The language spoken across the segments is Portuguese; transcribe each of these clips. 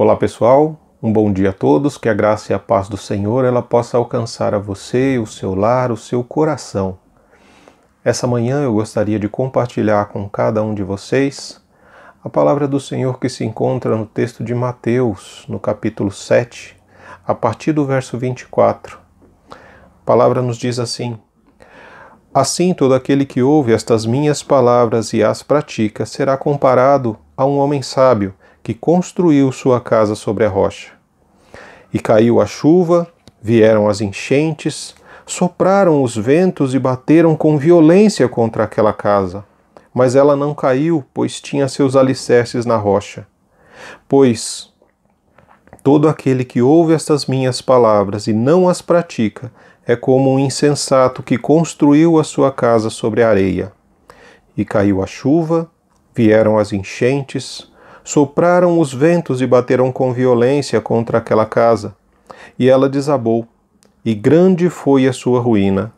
Olá pessoal, um bom dia a todos, que a graça e a paz do Senhor ela possa alcançar a você, o seu lar, o seu coração. Essa manhã eu gostaria de compartilhar com cada um de vocês a palavra do Senhor que se encontra no texto de Mateus, no capítulo 7, a partir do verso 24. A palavra nos diz assim: Assim todo aquele que ouve estas minhas palavras e as pratica será comparado a um homem sábio que construiu sua casa sobre a rocha. E caiu a chuva, vieram as enchentes, sopraram os ventos e bateram com violência contra aquela casa. Mas ela não caiu, pois tinha seus alicerces na rocha. Pois todo aquele que ouve estas minhas palavras e não as pratica é como um insensato que construiu a sua casa sobre a areia. E caiu a chuva, vieram as enchentes, sopraram os ventos e bateram com violência contra aquela casa, e ela desabou, e grande foi a sua ruína.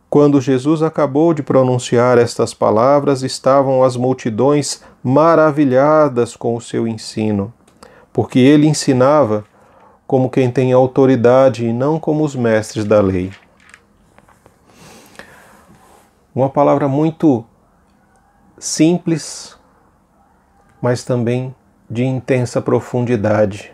Quando Jesus acabou de pronunciar estas palavras, estavam as multidões maravilhadas com o seu ensino, porque ele ensinava como quem tem autoridade e não como os mestres da lei. Uma palavra muito simples, mas também de intensa profundidade.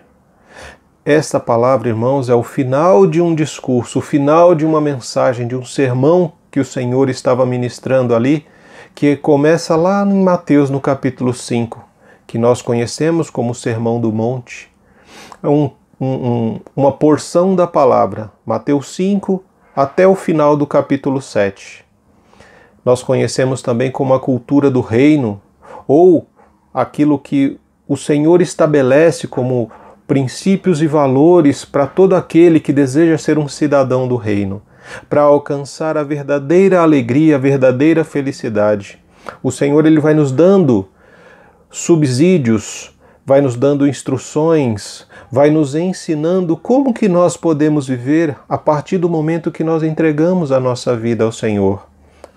Esta palavra, irmãos, é o final de um discurso, o final de uma mensagem, de um sermão que o Senhor estava ministrando ali, que começa lá em Mateus, no capítulo 5, que nós conhecemos como o Sermão do Monte. É uma porção da palavra, Mateus 5 até o final do capítulo 7. Nós conhecemos também como a cultura do reino, ou aquilo que o Senhor estabelece como princípios e valores para todo aquele que deseja ser um cidadão do reino, para alcançar a verdadeira alegria, a verdadeira felicidade. O Senhor ele vai nos dando subsídios, vai nos dando instruções, vai nos ensinando como que nós podemos viver a partir do momento que nós entregamos a nossa vida ao Senhor.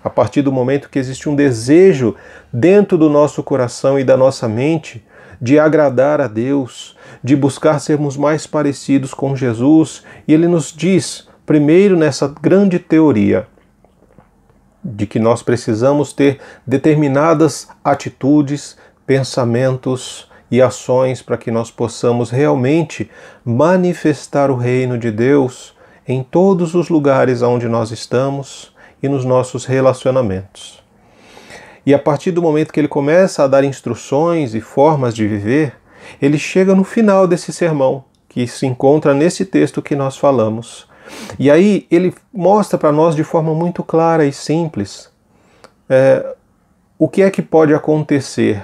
A partir do momento que existe um desejo dentro do nosso coração e da nossa mente de agradar a Deus, de buscar sermos mais parecidos com Jesus, e Ele nos diz, primeiro nessa grande teoria, de que nós precisamos ter determinadas atitudes, pensamentos e ações para que nós possamos realmente manifestar o reino de Deus em todos os lugares onde nós estamos e nos nossos relacionamentos. E a partir do momento que ele começa a dar instruções e formas de viver, ele chega no final desse sermão, que se encontra nesse texto que nós falamos. E aí ele mostra para nós de forma muito clara e simples o que é que pode acontecer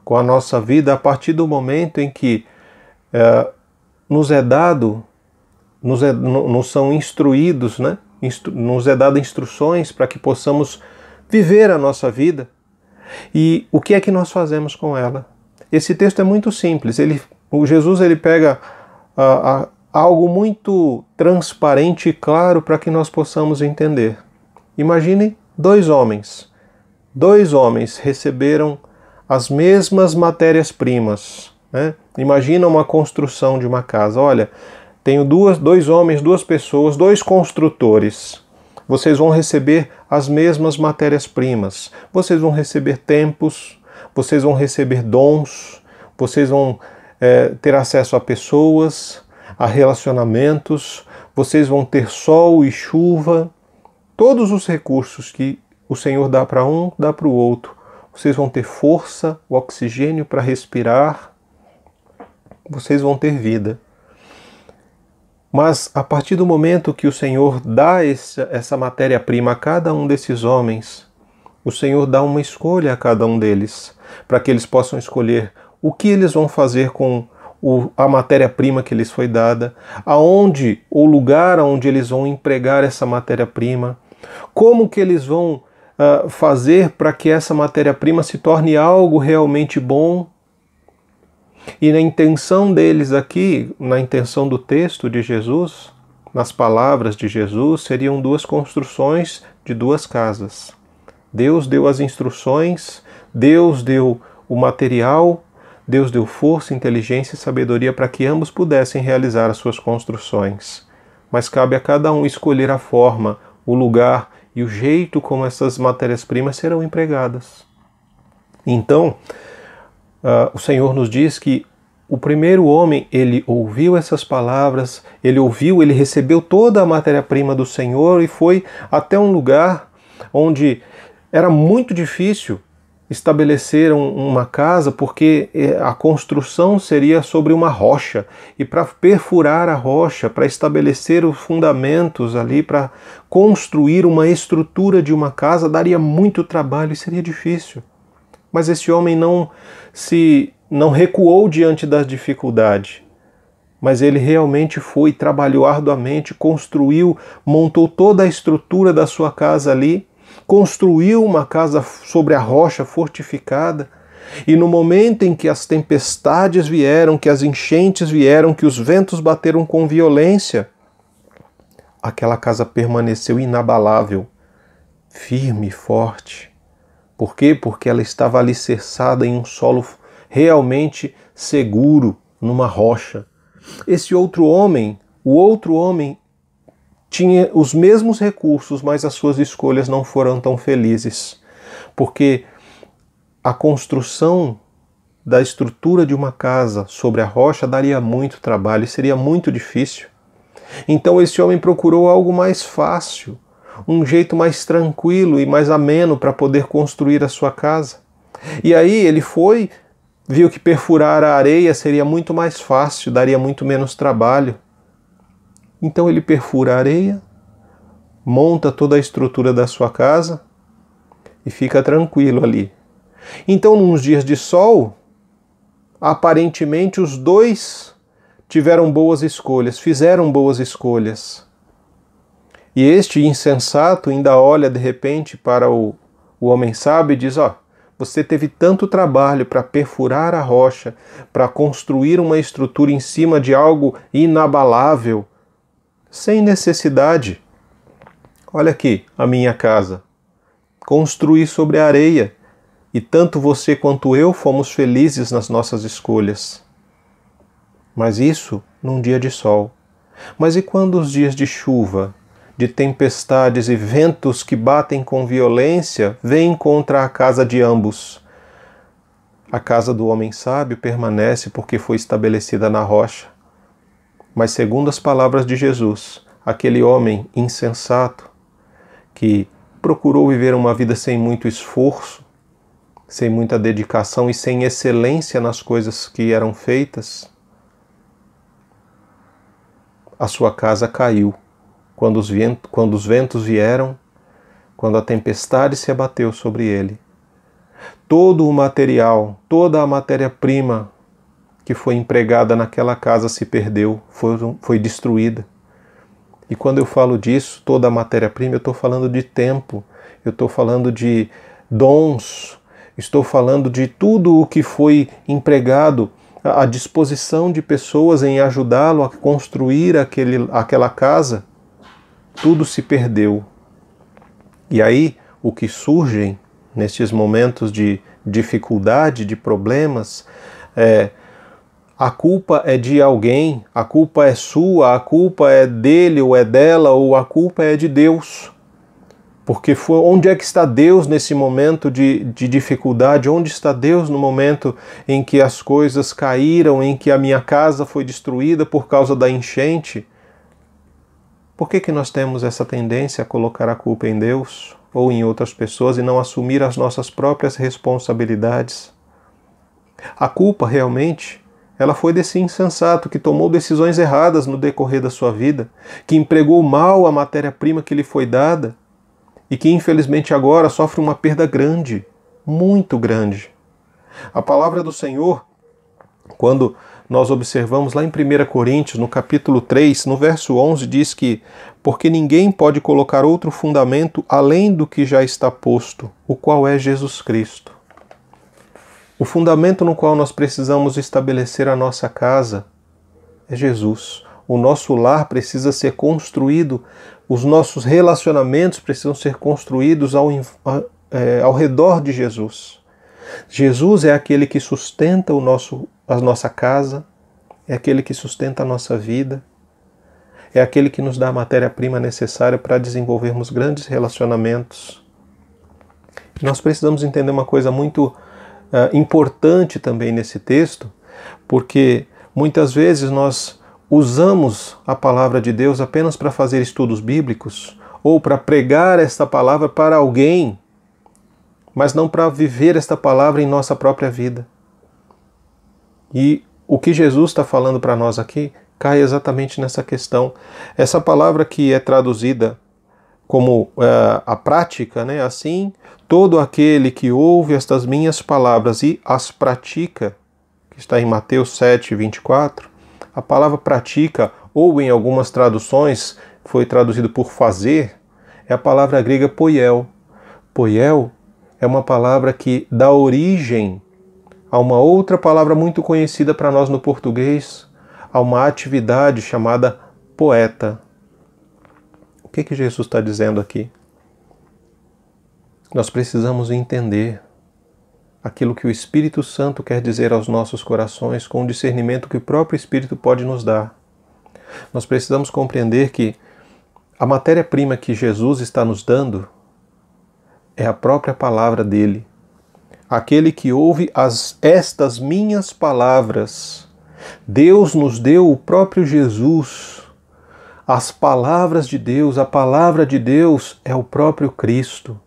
com a nossa vida a partir do momento em que nos é dado, nos são instruídos, né? Nos é dada instruções para que possamos viver a nossa vida. E o que é que nós fazemos com ela? Esse texto é muito simples. O Jesus ele pega algo muito transparente e claro para que nós possamos entender. Imagine dois homens. Dois homens receberam as mesmas matérias-primas, né? Imagina uma construção de uma casa. Olha, tenho dois homens, duas pessoas, dois construtores. Vocês vão receber as mesmas matérias-primas. Vocês vão receber tempos, vocês vão receber dons, vocês vão ter acesso a pessoas, a relacionamentos, vocês vão ter sol e chuva. Todos os recursos que o Senhor dá para um, dá para o outro. Vocês vão ter força, o oxigênio para respirar. Vocês vão ter vida. Mas a partir do momento que o Senhor dá essa matéria-prima a cada um desses homens, o Senhor dá uma escolha a cada um deles, para que eles possam escolher o que eles vão fazer com a matéria-prima que lhes foi dada, aonde, o lugar onde eles vão empregar essa matéria-prima, como que eles vão fazer para que essa matéria-prima se torne algo realmente bom. E na intenção deles aqui, na intenção do texto de Jesus, nas palavras de Jesus, seriam duas construções de duas casas. Deus deu as instruções, Deus deu o material, Deus deu força, inteligência e sabedoria para que ambos pudessem realizar as suas construções. Mas cabe a cada um escolher a forma, o lugar e o jeito como essas matérias-primas serão empregadas. Então, o Senhor nos diz que o primeiro homem, ele ouviu essas palavras, ele recebeu toda a matéria-prima do Senhor e foi até um lugar onde era muito difícil estabelecer uma casa, porque a construção seria sobre uma rocha, e para perfurar a rocha, para estabelecer os fundamentos ali, para construir uma estrutura de uma casa, daria muito trabalho e seria difícil. Mas esse homem não recuou diante da dificuldade, mas ele realmente foi, trabalhou arduamente, construiu, montou toda a estrutura da sua casa ali, construiu uma casa sobre a rocha fortificada, e no momento em que as tempestades vieram, que as enchentes vieram, que os ventos bateram com violência, aquela casa permaneceu inabalável, firme e forte. Por quê? Porque ela estava alicerçada em um solo realmente seguro, numa rocha. Esse outro homem, o outro homem, tinha os mesmos recursos, mas as suas escolhas não foram tão felizes, porque a construção da estrutura de uma casa sobre a rocha daria muito trabalho e seria muito difícil. Então esse homem procurou algo mais fácil, um jeito mais tranquilo e mais ameno para poder construir a sua casa. E aí ele viu que perfurar a areia seria muito mais fácil, daria muito menos trabalho. Então ele perfura a areia, monta toda a estrutura da sua casa e fica tranquilo ali. Então, nos dias de sol, aparentemente os dois tiveram boas escolhas, fizeram boas escolhas. E este insensato ainda olha de repente para o homem sábio e diz: você teve tanto trabalho para perfurar a rocha, para construir uma estrutura em cima de algo inabalável, sem necessidade. Olha aqui a minha casa. Construí sobre a areia, e tanto você quanto eu fomos felizes nas nossas escolhas. Mas isso num dia de sol. Mas e quando os dias de chuva, de tempestades e ventos que batem com violência vêm contra a casa de ambos? A casa do homem sábio permanece porque foi estabelecida na rocha. Mas segundo as palavras de Jesus, aquele homem insensato que procurou viver uma vida sem muito esforço, sem muita dedicação e sem excelência nas coisas que eram feitas, a sua casa caiu quando os ventos vieram, quando a tempestade se abateu sobre ele. Todo o material, toda a matéria-prima que foi empregada naquela casa se perdeu, foi destruída. E quando eu falo disso, toda a matéria-prima, eu estou falando de tempo, eu estou falando de dons, estou falando de tudo o que foi empregado à disposição de pessoas em ajudá-lo a construir aquela casa. Tudo se perdeu. E aí, o que surgem nestes momentos de dificuldade, de problemas, a culpa é de alguém, a culpa é sua, a culpa é dele ou é dela, ou a culpa é de Deus. Porque onde é que está Deus nesse momento de dificuldade? Onde está Deus no momento em que as coisas caíram, em que a minha casa foi destruída por causa da enchente? Por que nós temos essa tendência a colocar a culpa em Deus ou em outras pessoas e não assumir as nossas próprias responsabilidades? A culpa realmente, ela foi desse insensato que tomou decisões erradas no decorrer da sua vida, que empregou mal a matéria-prima que lhe foi dada e que infelizmente agora sofre uma perda grande, muito grande. A palavra do Senhor, quando nós observamos lá em 1 Coríntios, no capítulo 3, no verso 11, diz que porque ninguém pode colocar outro fundamento além do que já está posto, o qual é Jesus Cristo. O fundamento no qual nós precisamos estabelecer a nossa casa é Jesus. O nosso lar precisa ser construído, os nossos relacionamentos precisam ser construídos ao redor de Jesus. Jesus é aquele que sustenta a nossa casa, é aquele que sustenta a nossa vida, é aquele que nos dá a matéria-prima necessária para desenvolvermos grandes relacionamentos. Nós precisamos entender uma coisa muito importante também nesse texto, porque muitas vezes nós usamos a palavra de Deus apenas para fazer estudos bíblicos ou para pregar esta palavra para alguém, mas não para viver esta palavra em nossa própria vida. E o que Jesus está falando para nós aqui cai exatamente nessa questão. Essa palavra que é traduzida como a prática, né? Assim, todo aquele que ouve estas minhas palavras e as pratica, que está em Mateus 7, 24, a palavra pratica, ou em algumas traduções foi traduzido por fazer, é a palavra grega poiel. Poiel é uma palavra que dá origem a uma outra palavra muito conhecida para nós no português, a uma atividade chamada poeta. O que Jesus está dizendo aqui? Nós precisamos entender aquilo que o Espírito Santo quer dizer aos nossos corações com o discernimento que o próprio Espírito pode nos dar. Nós precisamos compreender que a matéria-prima que Jesus está nos dando é a própria palavra dele. Aquele que ouve estas minhas palavras. Deus nos deu o próprio Jesus. As palavras de Deus, a palavra de Deus é o próprio Cristo.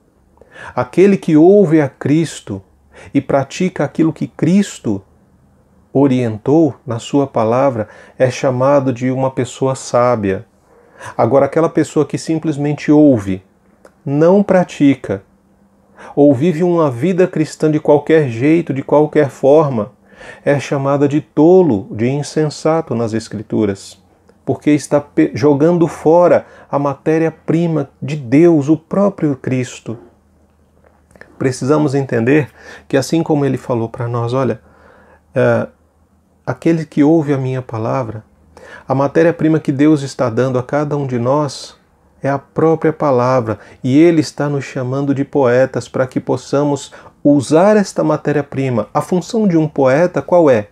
Aquele que ouve a Cristo e pratica aquilo que Cristo orientou na sua palavra é chamado de uma pessoa sábia. Agora, aquela pessoa que simplesmente ouve, não pratica, ou vive uma vida cristã de qualquer jeito, de qualquer forma, é chamada de tolo, de insensato nas Escrituras, porque está jogando fora a matéria-prima de Deus, o próprio Cristo. Precisamos entender que assim como ele falou para nós, olha, aquele que ouve a minha palavra, a matéria-prima que Deus está dando a cada um de nós é a própria palavra, e Ele está nos chamando de poetas para que possamos usar esta matéria-prima. A função de um poeta qual é?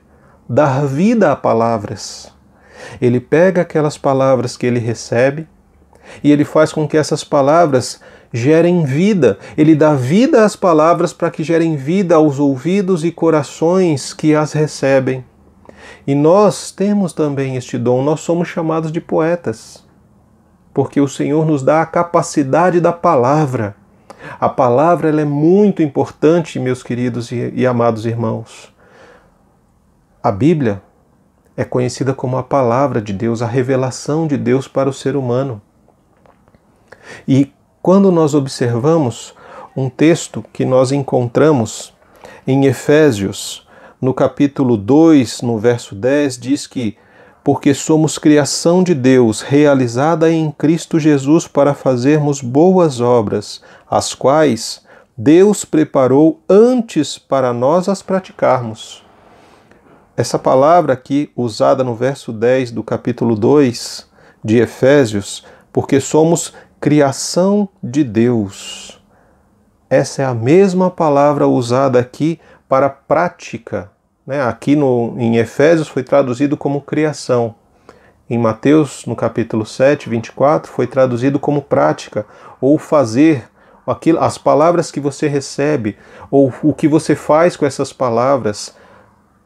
Dar vida a palavras. Ele pega aquelas palavras que ele recebe e ele faz com que essas palavras gerem vida. Ele dá vida às palavras para que gerem vida aos ouvidos e corações que as recebem. E nós temos também este dom, nós somos chamados de poetas, porque o Senhor nos dá a capacidade da palavra. A palavra ela é muito importante, meus queridos e amados irmãos. A Bíblia é conhecida como a palavra de Deus, a revelação de Deus para o ser humano. E quando nós observamos um texto que nós encontramos em Efésios, no capítulo 2, no verso 10, diz que porque somos criação de Deus, realizada em Cristo Jesus para fazermos boas obras, as quais Deus preparou antes para nós as praticarmos. Essa palavra aqui, usada no verso 10 do capítulo 2 de Efésios, porque somos criação de Deus. Essa é a mesma palavra usada aqui para prática. Aqui em Efésios foi traduzido como criação. Em Mateus, no capítulo 7, 24, foi traduzido como prática, ou fazer. As palavras que você recebe, ou o que você faz com essas palavras,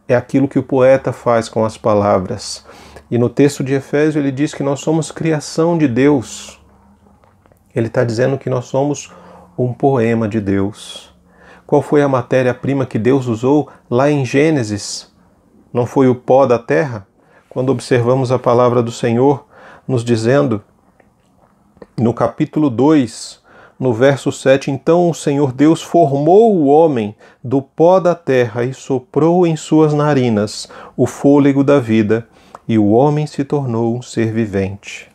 é aquilo que o poeta faz com as palavras. E no texto de Efésios ele diz que nós somos criação de Deus. Ele está dizendo que nós somos um poema de Deus. Qual foi a matéria-prima que Deus usou lá em Gênesis? Não foi o pó da terra? Quando observamos a palavra do Senhor nos dizendo, no capítulo 2, no verso 7, então o Senhor Deus formou o homem do pó da terra e soprou em suas narinas o fôlego da vida, e o homem se tornou um ser vivente.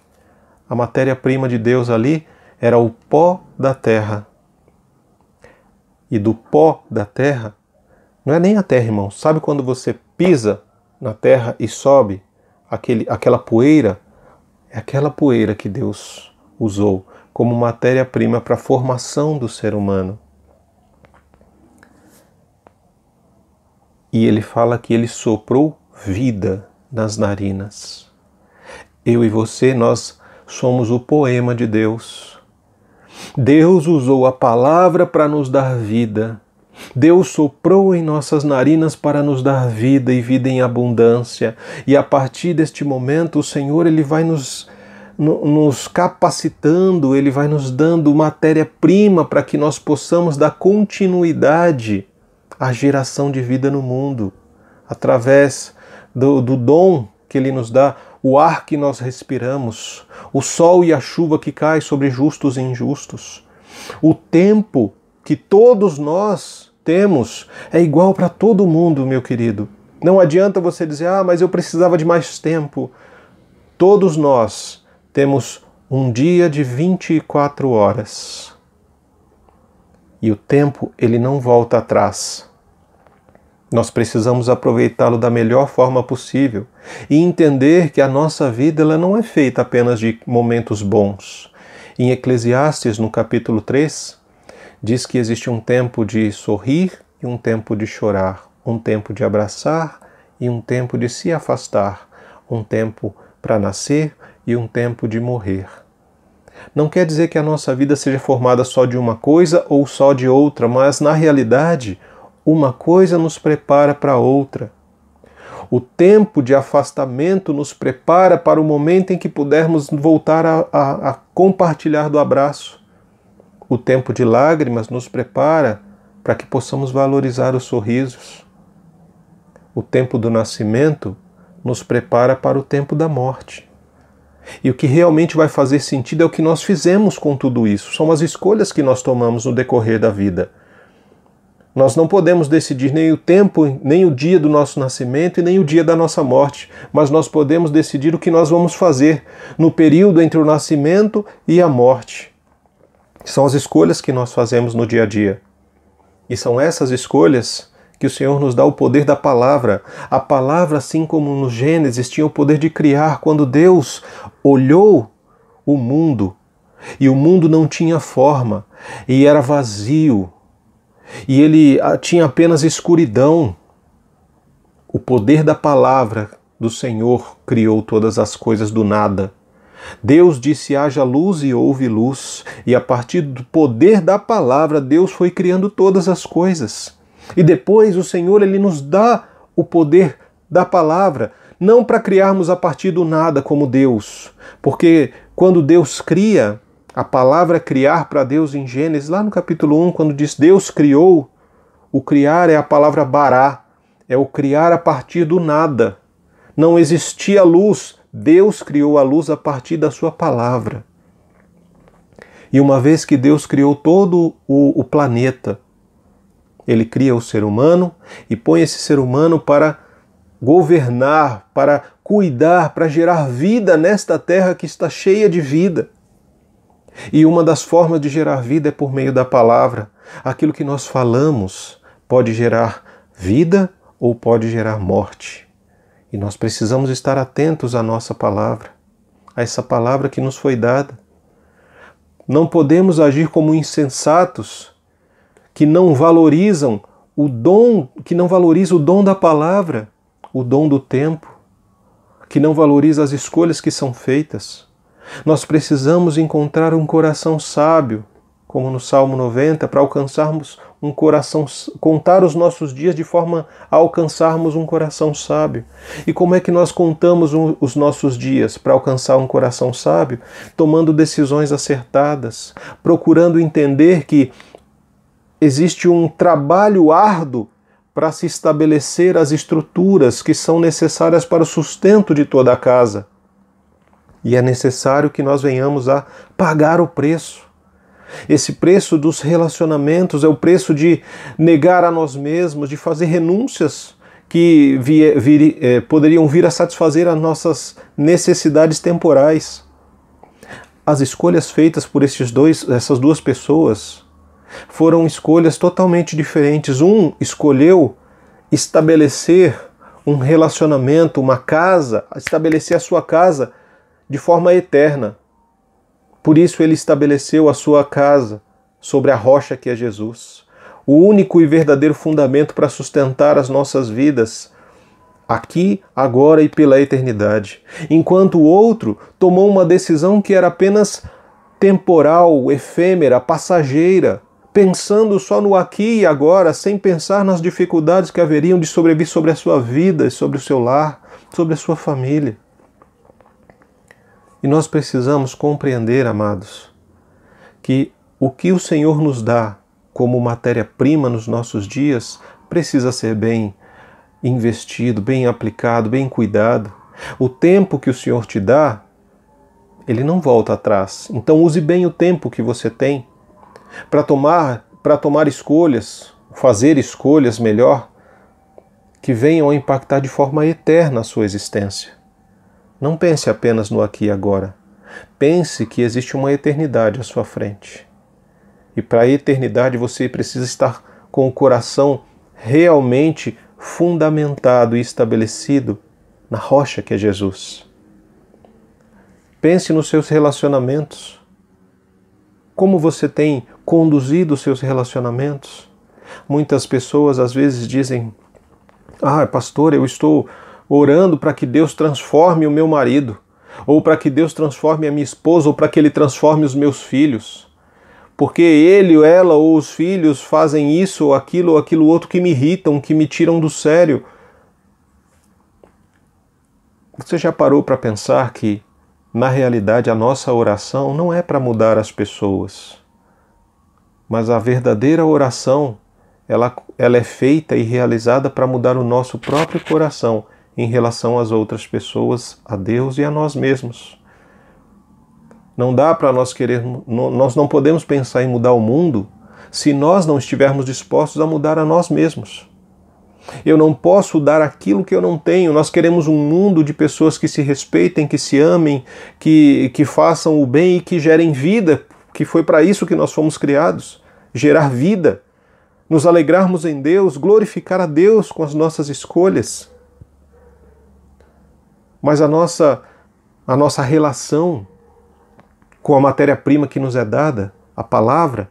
A matéria-prima de Deus ali era o pó da terra. E do pó da terra, não é nem a terra, irmão. Sabe quando você pisa na terra e sobe aquela poeira? É aquela poeira que Deus usou como matéria-prima para a formação do ser humano. E ele fala que ele soprou vida nas narinas. Eu e você, nós somos o poema de Deus. Deus usou a palavra para nos dar vida. Deus soprou em nossas narinas para nos dar vida e vida em abundância. E a partir deste momento, o Senhor ele vai nos capacitando, Ele vai nos dando matéria-prima para que nós possamos dar continuidade à geração de vida no mundo, através do dom que Ele nos dá, o ar que nós respiramos, o sol e a chuva que caem sobre justos e injustos. O tempo que todos nós temos é igual para todo mundo, meu querido. Não adianta você dizer, mas eu precisava de mais tempo. Todos nós temos um dia de 24 horas. E o tempo, ele não volta atrás. Nós precisamos aproveitá-lo da melhor forma possível e entender que a nossa vida ela não é feita apenas de momentos bons. Em Eclesiastes, no capítulo 3, diz que existe um tempo de sorrir e um tempo de chorar, um tempo de abraçar e um tempo de se afastar, um tempo para nascer e um tempo de morrer. Não quer dizer que a nossa vida seja formada só de uma coisa ou só de outra, mas na realidade, uma coisa nos prepara para outra. O tempo de afastamento nos prepara para o momento em que pudermos voltar a compartilhar do abraço. O tempo de lágrimas nos prepara para que possamos valorizar os sorrisos. O tempo do nascimento nos prepara para o tempo da morte. E o que realmente vai fazer sentido é o que nós fizemos com tudo isso. São as escolhas que nós tomamos no decorrer da vida. Nós não podemos decidir nem o tempo, nem o dia do nosso nascimento e nem o dia da nossa morte, mas nós podemos decidir o que nós vamos fazer no período entre o nascimento e a morte. São as escolhas que nós fazemos no dia a dia. E são essas escolhas que o Senhor nos dá o poder da palavra. A palavra, assim como no Gênesis, tinha o poder de criar. Quando Deus olhou o mundo, e o mundo não tinha forma, e era vazio, e ele tinha apenas escuridão, o poder da palavra do Senhor criou todas as coisas do nada. Deus disse, haja luz e houve luz, e a partir do poder da palavra, Deus foi criando todas as coisas. E depois o Senhor ele nos dá o poder da palavra, não para criarmos a partir do nada como Deus, porque quando Deus cria, a palavra criar para Deus em Gênesis, lá no capítulo 1, quando diz Deus criou, o criar é a palavra bará, é o criar a partir do nada. Não existia luz, Deus criou a luz a partir da sua palavra. E uma vez que Deus criou todo o planeta, Ele cria o ser humano e põe esse ser humano para governar, para cuidar, para gerar vida nesta terra que está cheia de vida. E uma das formas de gerar vida é por meio da palavra. Aquilo que nós falamos pode gerar vida ou pode gerar morte. E nós precisamos estar atentos à nossa palavra, a essa palavra que nos foi dada. Não podemos agir como insensatos, que não valorizam o dom, que não valoriza o dom da palavra, o dom do tempo, que não valoriza as escolhas que são feitas. Nós precisamos encontrar um coração sábio, como no Salmo 90, para alcançarmos um coração, contar os nossos dias de forma a alcançarmos um coração sábio. E como é que nós contamos os nossos dias para alcançar um coração sábio? Tomando decisões acertadas, procurando entender que existe um trabalho árduo para se estabelecer as estruturas que são necessárias para o sustento de toda a casa. E é necessário que nós venhamos a pagar o preço. Esse preço dos relacionamentos é o preço de negar a nós mesmos, de fazer renúncias que poderiam vir a satisfazer as nossas necessidades temporais. As escolhas feitas por essas duas pessoas foram escolhas totalmente diferentes. Um escolheu estabelecer um relacionamento, uma casa, estabelecer a sua casa de forma eterna. Por isso ele estabeleceu a sua casa sobre a rocha que é Jesus. o único e verdadeiro fundamento para sustentar as nossas vidas, aqui, agora e pela eternidade. Enquanto o outro tomou uma decisão que era apenas temporal, efêmera, passageira, pensando só no aqui e agora, sem pensar nas dificuldades que haveriam de sobrevir sobre a sua vida, sobre o seu lar, sobre a sua família. E nós precisamos compreender, amados, que o que o Senhor nos dá como matéria-prima nos nossos dias precisa ser bem investido, bem aplicado, bem cuidado. O tempo que o Senhor te dá, ele não volta atrás. Então use bem o tempo que você tem para tomar escolhas, fazer escolhas melhor, que venham a impactar de forma eterna a sua existência. Não pense apenas no aqui e agora. Pense que existe uma eternidade à sua frente. E para a eternidade você precisa estar com o coração realmente fundamentado e estabelecido na rocha que é Jesus. Pense nos seus relacionamentos. Como você tem conduzido os seus relacionamentos? Muitas pessoas às vezes dizem: pastor, eu estou orando para que Deus transforme o meu marido, ou para que Deus transforme a minha esposa, ou para que Ele transforme os meus filhos. Porque ele, ou ela, ou os filhos fazem isso, ou aquilo outro que me irritam, que me tiram do sério. Você já parou para pensar que, na realidade, a nossa oração não é para mudar as pessoas, mas a verdadeira oração, ela é feita e realizada para mudar o nosso próprio coração em relação às outras pessoas, a Deus e a nós mesmos. Não dá para nós não podemos pensar em mudar o mundo se nós não estivermos dispostos a mudar a nós mesmos. Eu não posso dar aquilo que eu não tenho. Nós queremos um mundo de pessoas que se respeitem, que se amem, que façam o bem e que gerem vida, que foi para isso que nós fomos criados, gerar vida, nos alegrarmos em Deus, glorificar a Deus com as nossas escolhas. Mas a nossa relação com a matéria-prima que nos é dada, a palavra,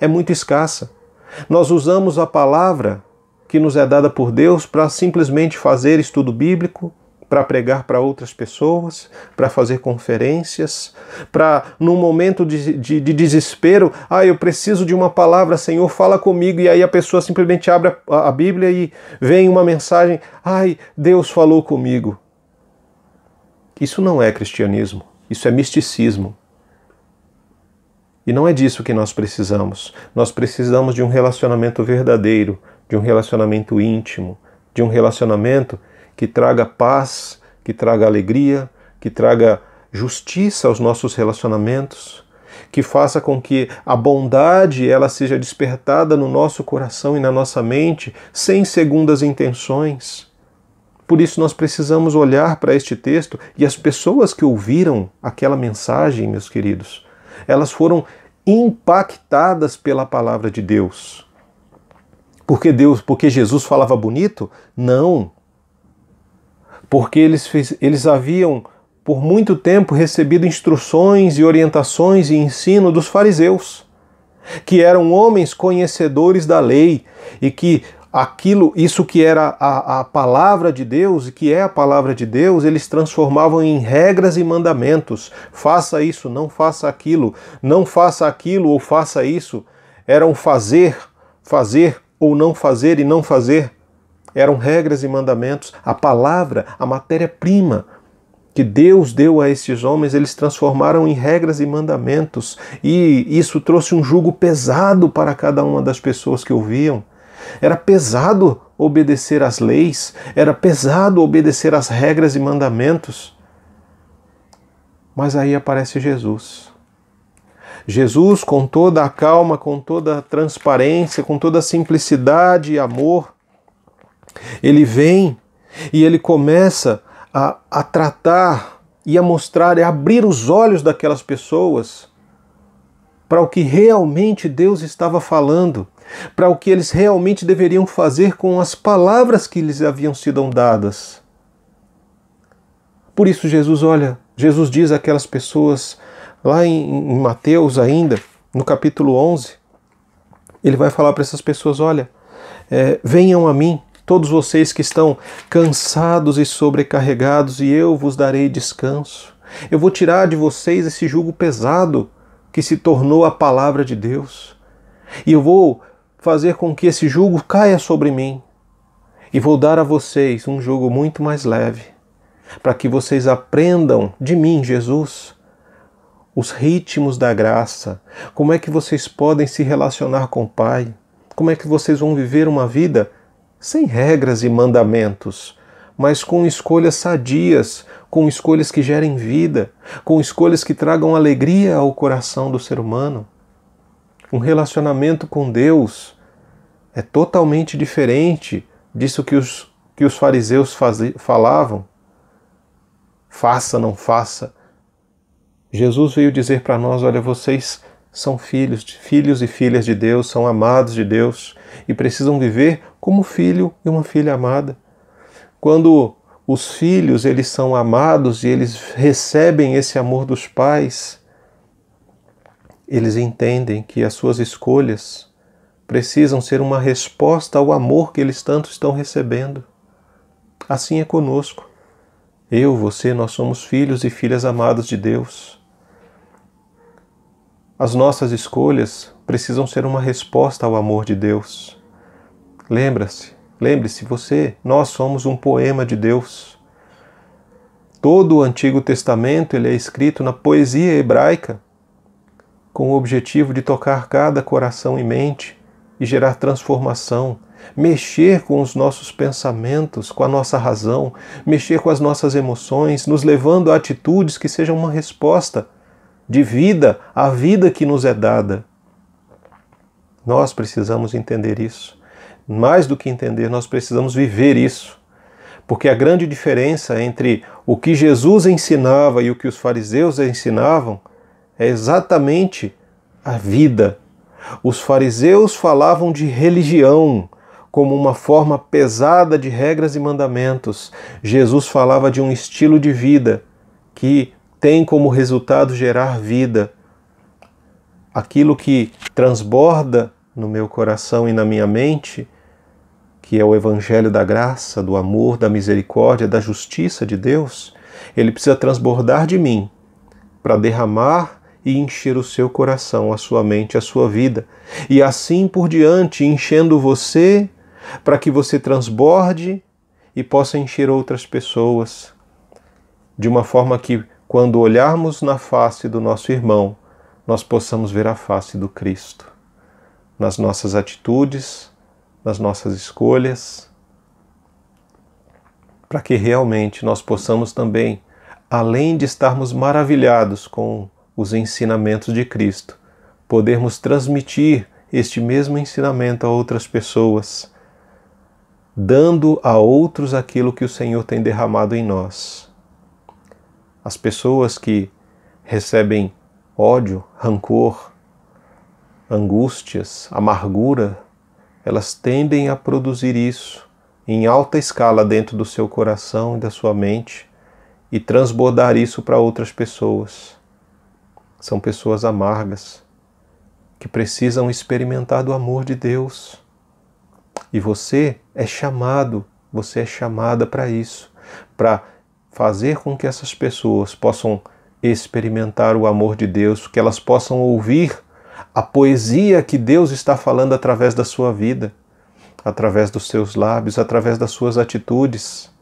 é muito escassa. Nós usamos a palavra que nos é dada por Deus para simplesmente fazer estudo bíblico, para pregar para outras pessoas, para fazer conferências, para, num momento de desespero, eu preciso de uma palavra, Senhor, fala comigo, e aí a pessoa simplesmente abre a Bíblia e vem uma mensagem, Deus falou comigo. Isso não é cristianismo, isso é misticismo. E não é disso que nós precisamos. Nós precisamos de um relacionamento verdadeiro, de um relacionamento íntimo, de um relacionamento que traga paz, que traga alegria, que traga justiça aos nossos relacionamentos, que faça com que a bondade ela seja despertada no nosso coração e na nossa mente, sem segundas intenções. Por isso nós precisamos olhar para este texto, e as pessoas que ouviram aquela mensagem, meus queridos, elas foram impactadas pela palavra de Deus. Porque Jesus falava bonito? Não. Porque eles haviam, por muito tempo, recebido instruções e orientações e ensino dos fariseus, que eram homens conhecedores da lei, e que isso que era a palavra de Deus, e que é a palavra de Deus, eles transformavam em regras e mandamentos. Faça isso, não faça aquilo, não faça aquilo ou faça isso. Eram fazer ou não fazer e não fazer. Eram regras e mandamentos. A palavra, a matéria-prima que Deus deu a esses homens, eles transformaram em regras e mandamentos. E isso trouxe um jugo pesado para cada uma das pessoas que ouviam. Era pesado obedecer às leis, era pesado obedecer às regras e mandamentos. Mas aí aparece Jesus. Jesus, com toda a calma, com toda a transparência, com toda a simplicidade e amor, ele vem e ele começa a tratar e a mostrar, a abrir os olhos daquelas pessoas para o que realmente Deus estava falando, para o que eles realmente deveriam fazer com as palavras que lhes haviam sido dadas. Por isso Jesus diz àquelas pessoas, lá em Mateus ainda, no capítulo 11, Ele vai falar para essas pessoas: olha, venham a mim, todos vocês que estão cansados e sobrecarregados, e eu vos darei descanso. Eu vou tirar de vocês esse jugo pesado que se tornou a palavra de Deus. E eu vou fazer com que esse jugo caia sobre mim. E vou dar a vocês um jugo muito mais leve, para que vocês aprendam de mim, Jesus, os ritmos da graça, como é que vocês podem se relacionar com o Pai, como é que vocês vão viver uma vida sem regras e mandamentos, mas com escolhas sadias, com escolhas que gerem vida, com escolhas que tragam alegria ao coração do ser humano. Um relacionamento com Deus é totalmente diferente disso que os fariseus falavam. Faça, não faça. Jesus veio dizer para nós: olha, vocês são filhos e filhas de Deus, são amados de Deus e precisam viver como filho e uma filha amada. Quando os filhos eles são amados e eles recebem esse amor dos pais, eles entendem que as suas escolhas precisam ser uma resposta ao amor que eles tanto estão recebendo. Assim é conosco. Eu, você, nós somos filhos e filhas amados de Deus. As nossas escolhas precisam ser uma resposta ao amor de Deus. Lembre-se, nós somos um poema de Deus. Todo o Antigo Testamento ele é escrito na poesia hebraica, com o objetivo de tocar cada coração e mente e gerar transformação, mexer com os nossos pensamentos, com a nossa razão, mexer com as nossas emoções, nos levando a atitudes que sejam uma resposta de vida à vida que nos é dada. Nós precisamos entender isso. Mais do que entender, nós precisamos viver isso. Porque a grande diferença entre o que Jesus ensinava e o que os fariseus ensinavam é exatamente a vida. Os fariseus falavam de religião como uma forma pesada de regras e mandamentos. Jesus falava de um estilo de vida que tem como resultado gerar vida. Aquilo que transborda no meu coração e na minha mente, que é o Evangelho da graça, do amor, da misericórdia, da justiça de Deus, ele precisa transbordar de mim para derramar e encher o seu coração, a sua mente, a sua vida. E assim por diante, enchendo você, para que você transborde e possa encher outras pessoas. De uma forma que, quando olharmos na face do nosso irmão, nós possamos ver a face do Cristo. Nas nossas atitudes, nas nossas escolhas, para que realmente nós possamos também, além de estarmos maravilhados com os ensinamentos de Cristo, podermos transmitir este mesmo ensinamento a outras pessoas, dando a outros aquilo que o Senhor tem derramado em nós. As pessoas que recebem ódio, rancor, angústias, amargura, elas tendem a produzir isso em alta escala dentro do seu coração e da sua mente e transbordar isso para outras pessoas. São pessoas amargas que precisam experimentar do amor de Deus. E você é chamada para isso, para fazer com que essas pessoas possam experimentar o amor de Deus, que elas possam ouvir a poesia que Deus está falando através da sua vida, através dos seus lábios, através das suas atitudes.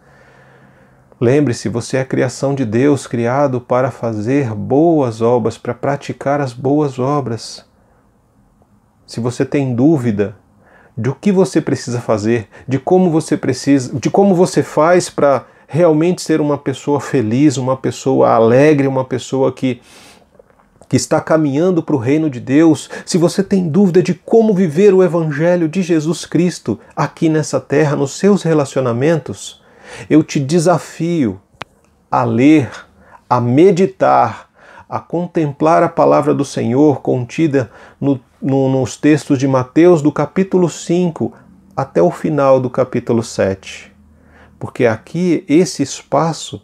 Lembre-se, você é a criação de Deus, criado para fazer boas obras, para praticar as boas obras. Se você tem dúvida do que você precisa fazer, de como você faz para realmente ser uma pessoa feliz, uma pessoa alegre, uma pessoa que está caminhando para o reino de Deus, se você tem dúvida de como viver o Evangelho de Jesus Cristo aqui nessa terra, nos seus relacionamentos, eu te desafio a ler, a meditar, a contemplar a palavra do Senhor contida nos textos de Mateus do capítulo 5 até o final do capítulo 7. Porque aqui esse espaço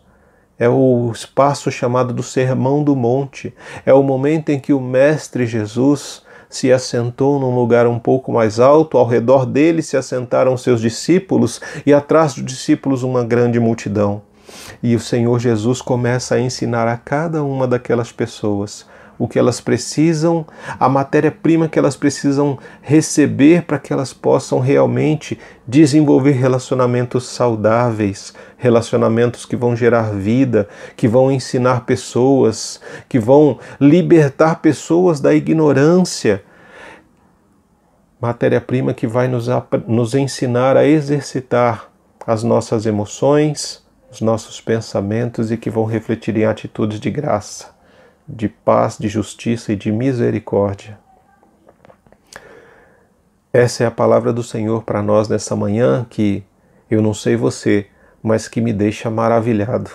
é o espaço chamado do Sermão do Monte. É o momento em que o Mestre Jesus se assentou num lugar um pouco mais alto, ao redor dele se assentaram seus discípulos e atrás dos discípulos uma grande multidão. E o Senhor Jesus começa a ensinar a cada uma daquelas pessoas o que elas precisam, a matéria-prima que elas precisam receber para que elas possam realmente desenvolver relacionamentos saudáveis, relacionamentos que vão gerar vida, que vão ensinar pessoas, que vão libertar pessoas da ignorância. Matéria-prima que vai nos ensinar a exercitar as nossas emoções, os nossos pensamentos e que vão refletir em atitudes de graça, de paz, de justiça e de misericórdia. Essa é a palavra do Senhor para nós nessa manhã que, eu não sei você, mas que me deixa maravilhado.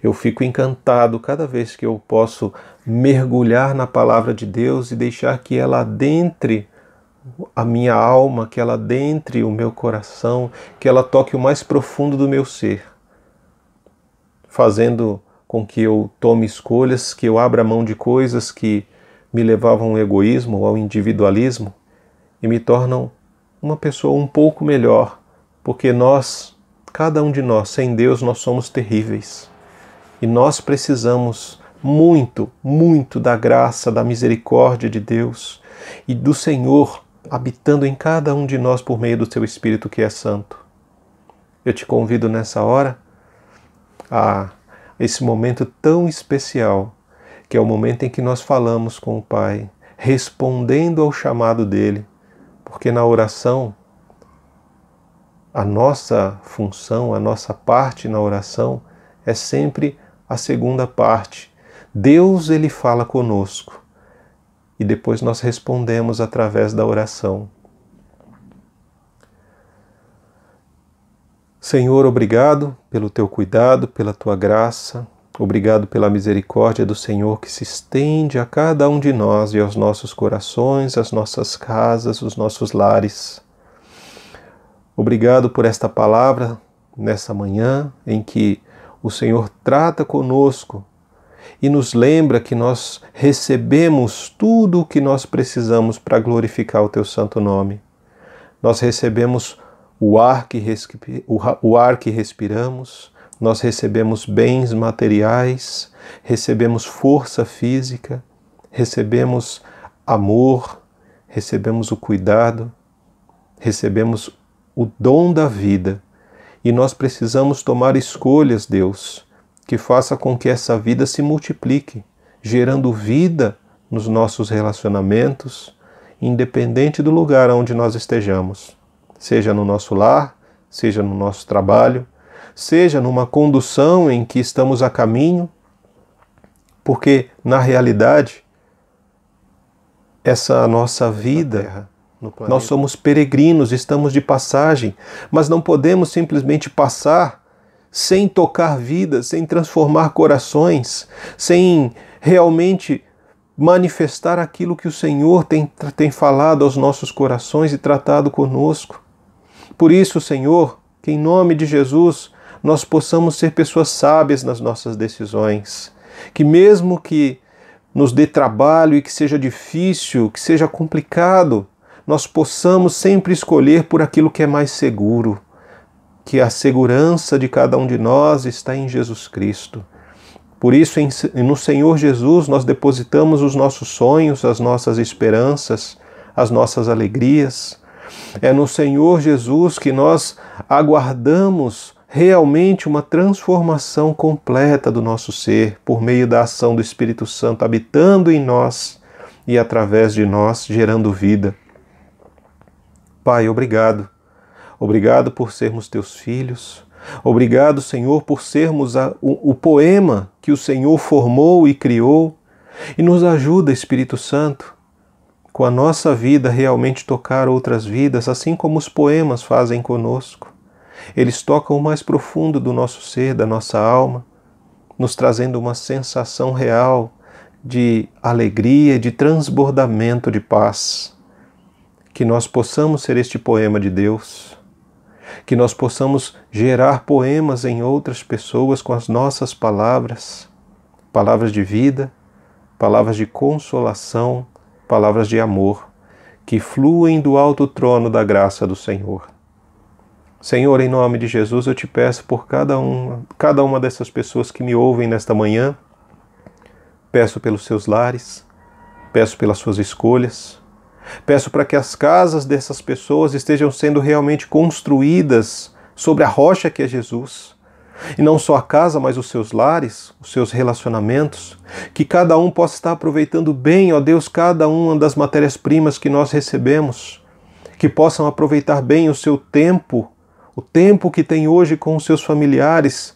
Eu fico encantado cada vez que eu posso mergulhar na palavra de Deus e deixar que ela adentre a minha alma, que ela adentre o meu coração, que ela toque o mais profundo do meu ser, fazendo com que eu tome escolhas, que eu abra mão de coisas que me levavam ao egoísmo, ao individualismo, e me tornam uma pessoa um pouco melhor, porque nós, cada um de nós, sem Deus, nós somos terríveis. E nós precisamos muito, muito da graça, da misericórdia de Deus e do Senhor habitando em cada um de nós por meio do seu Espírito que é santo. Eu te convido nessa hora a esse momento tão especial, que é o momento em que nós falamos com o Pai, respondendo ao chamado dele, porque na oração, a nossa função, a nossa parte na oração é sempre a segunda parte. Deus, ele fala conosco e depois nós respondemos através da oração. Senhor, obrigado pelo teu cuidado, pela tua graça, obrigado pela misericórdia do Senhor que se estende a cada um de nós e aos nossos corações, às nossas casas, os nossos lares. Obrigado por esta palavra nessa manhã em que o Senhor trata conosco e nos lembra que nós recebemos tudo o que nós precisamos para glorificar o teu santo nome. Nós recebemos o ar que respiramos, nós recebemos bens materiais, recebemos força física, recebemos amor, recebemos o cuidado, recebemos o dom da vida. E nós precisamos tomar escolhas, Deus, que faça com que essa vida se multiplique, gerando vida nos nossos relacionamentos, independente do lugar onde nós estejamos. Seja no nosso lar, seja no nosso trabalho, seja numa condução em que estamos a caminho, porque, na realidade, essa nossa vida, nós somos peregrinos, estamos de passagem, mas não podemos simplesmente passar sem tocar vidas, sem transformar corações, sem realmente manifestar aquilo que o Senhor tem falado aos nossos corações e tratado conosco. Por isso, Senhor, que em nome de Jesus nós possamos ser pessoas sábias nas nossas decisões, que mesmo que nos dê trabalho e que seja difícil, que seja complicado, nós possamos sempre escolher por aquilo que é mais seguro, que a segurança de cada um de nós está em Jesus Cristo. Por isso, no Senhor Jesus, nós depositamos os nossos sonhos, as nossas esperanças, as nossas alegrias. É no Senhor Jesus que nós aguardamos realmente uma transformação completa do nosso ser, por meio da ação do Espírito Santo habitando em nós e através de nós, gerando vida. Pai, obrigado. Obrigado por sermos teus filhos. Obrigado, Senhor, por sermos o poema que o Senhor formou e criou. E nos ajuda, Espírito Santo, com a nossa vida realmente tocar outras vidas, assim como os poemas fazem conosco. Eles tocam o mais profundo do nosso ser, da nossa alma, nos trazendo uma sensação real de alegria, de transbordamento de paz. Que nós possamos ser este poema de Deus, que nós possamos gerar poemas em outras pessoas com as nossas palavras, palavras de vida, palavras de consolação, palavras de amor que fluem do alto trono da graça do Senhor. Senhor, em nome de Jesus, eu te peço por cada uma dessas pessoas que me ouvem nesta manhã. Peço pelos seus lares, peço pelas suas escolhas, peço para que as casas dessas pessoas estejam sendo realmente construídas sobre a rocha que é Jesus. E não só a casa, mas os seus lares, os seus relacionamentos, que cada um possa estar aproveitando bem, ó Deus, cada uma das matérias-primas que nós recebemos, que possam aproveitar bem o seu tempo, o tempo que tem hoje com os seus familiares,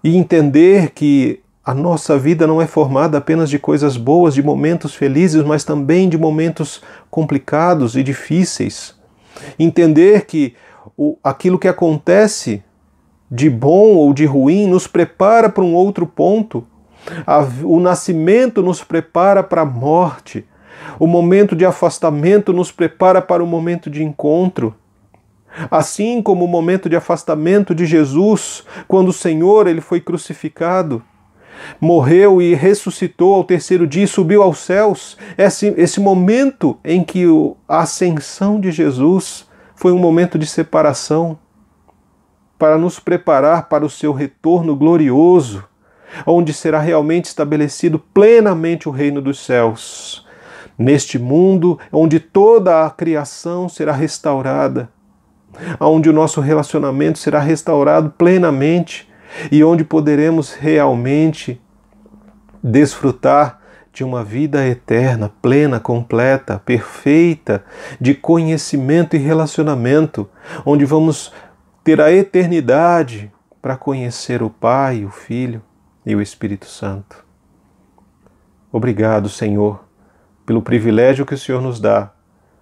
e entender que a nossa vida não é formada apenas de coisas boas, de momentos felizes, mas também de momentos complicados e difíceis. Entender que aquilo que acontece de bom ou de ruim nos prepara para um outro ponto. O nascimento nos prepara para a morte. O momento de afastamento nos prepara para o momento de encontro. Assim como o momento de afastamento de Jesus, quando o Senhor ele foi crucificado, morreu e ressuscitou ao terceiro dia e subiu aos céus. Esse momento em que a ascensão de Jesus foi um momento de separação, para nos preparar para o seu retorno glorioso, onde será realmente estabelecido plenamente o reino dos céus. Neste mundo onde toda a criação será restaurada, onde o nosso relacionamento será restaurado plenamente e onde poderemos realmente desfrutar de uma vida eterna, plena, completa, perfeita, de conhecimento e relacionamento, onde vamos ter a eternidade para conhecer o Pai, o Filho e o Espírito Santo. Obrigado, Senhor, pelo privilégio que o Senhor nos dá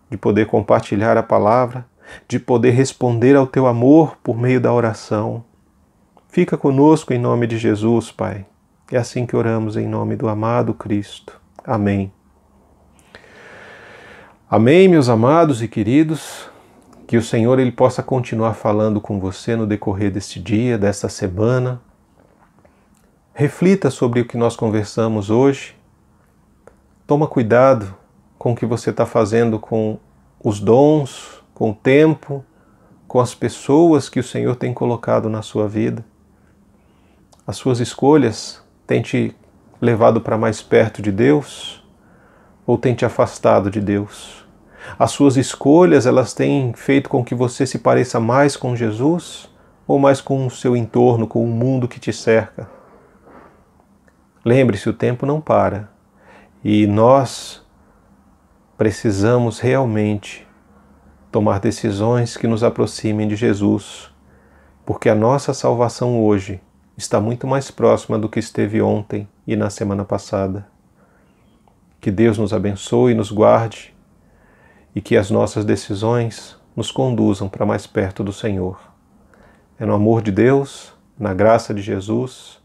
de poder compartilhar a palavra, de poder responder ao Teu amor por meio da oração. Fica conosco em nome de Jesus, Pai. É assim que oramos em nome do amado Cristo. Amém. Amém, meus amados e queridos. Que o Senhor ele possa continuar falando com você no decorrer deste dia, desta semana. Reflita sobre o que nós conversamos hoje. Toma cuidado com o que você está fazendo com os dons, com o tempo, com as pessoas que o Senhor tem colocado na sua vida. As suas escolhas têm te levado para mais perto de Deus ou têm te afastado de Deus? As suas escolhas, elas têm feito com que você se pareça mais com Jesus ou mais com o seu entorno, com o mundo que te cerca? Lembre-se, o tempo não para e nós precisamos realmente tomar decisões que nos aproximem de Jesus, porque a nossa salvação hoje está muito mais próxima do que esteve ontem e na semana passada. Que Deus nos abençoe e nos guarde, e que as nossas decisões nos conduzam para mais perto do Senhor. É no amor de Deus, na graça de Jesus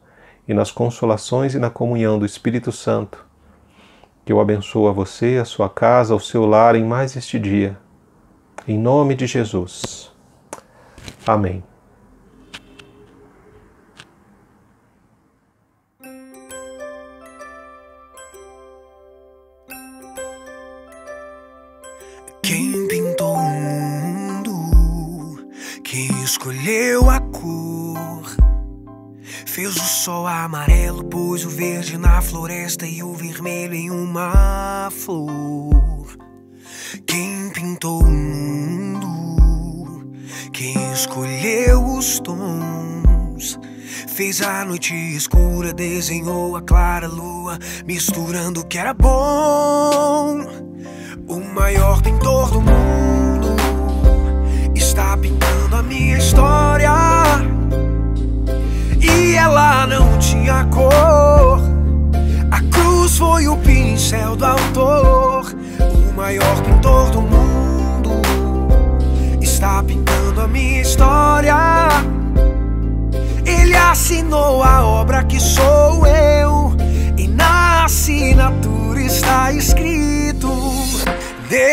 e nas consolações e na comunhão do Espírito Santo que eu abençoo a você, a sua casa, o seu lar em mais este dia. Em nome de Jesus. Amém. Quem pintou o mundo, quem escolheu a cor, fez o sol amarelo, pôs o verde na floresta e o vermelho em uma flor. Quem pintou o mundo, quem escolheu os tons, fez a noite escura, desenhou a clara lua, misturando o que era bom. O maior pintor do mundo está pintando a minha história, e ela não tinha cor. A cruz foi o pincel do autor. O maior pintor do mundo está pintando a minha história. Ele assinou a obra que sou eu, e na assinatura está escrito: Deus.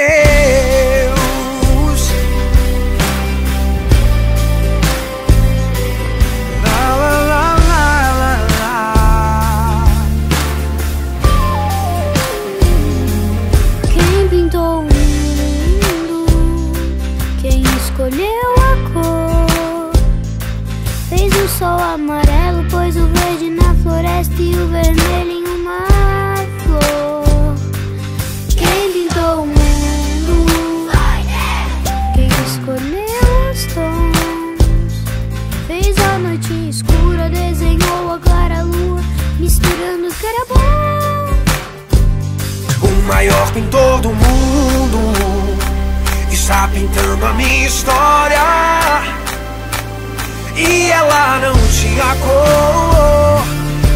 La, la, la, la, la, la. escolheu a cor. Fez o sol amarelo, pôs o verde na floresta e o vermelho em uma flor. Quem pintou o mundo? Quem escolheu os tons? Fez a noite escura, desenhou a clara lua, misturando o que era bom. O maior pintor do mundo está pintando a minha história, e ela não tinha cor.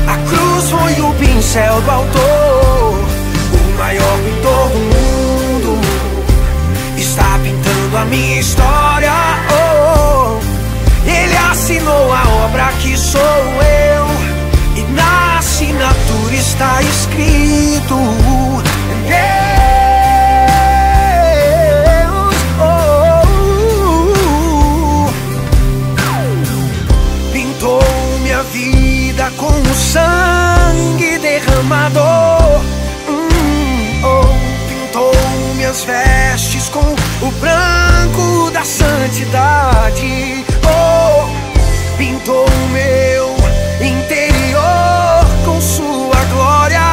A cruz foi o pincel do autor. O maior pintor do mundo está pintando a minha história. Ele assinou a obra que sou eu, e na assinatura está escrito pintou minha vida com o sangue derramador. Pintou minhas vestes com o branco da santidade. Pintou o meu interior com sua glória.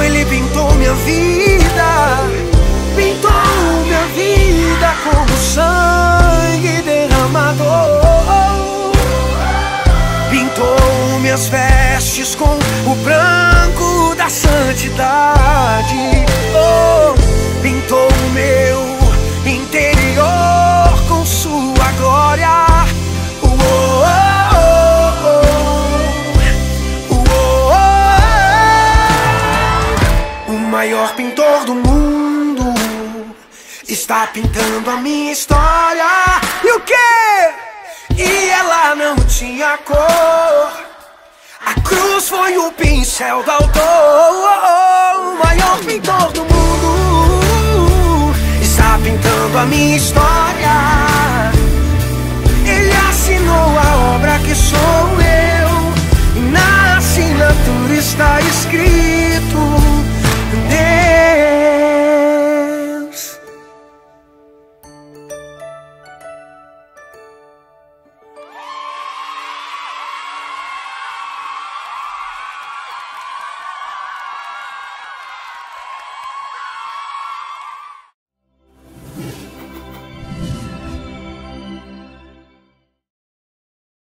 Ele pintou minha vida, pintou minha vida como sangue derramador. Pintou minhas vestes com o branco da santidade. Pintou o meu interior com sua glória. O maior pintor do mundo está pintando a minha história. E o quê? E ela não tinha cor. A cruz foi o pincel do autor.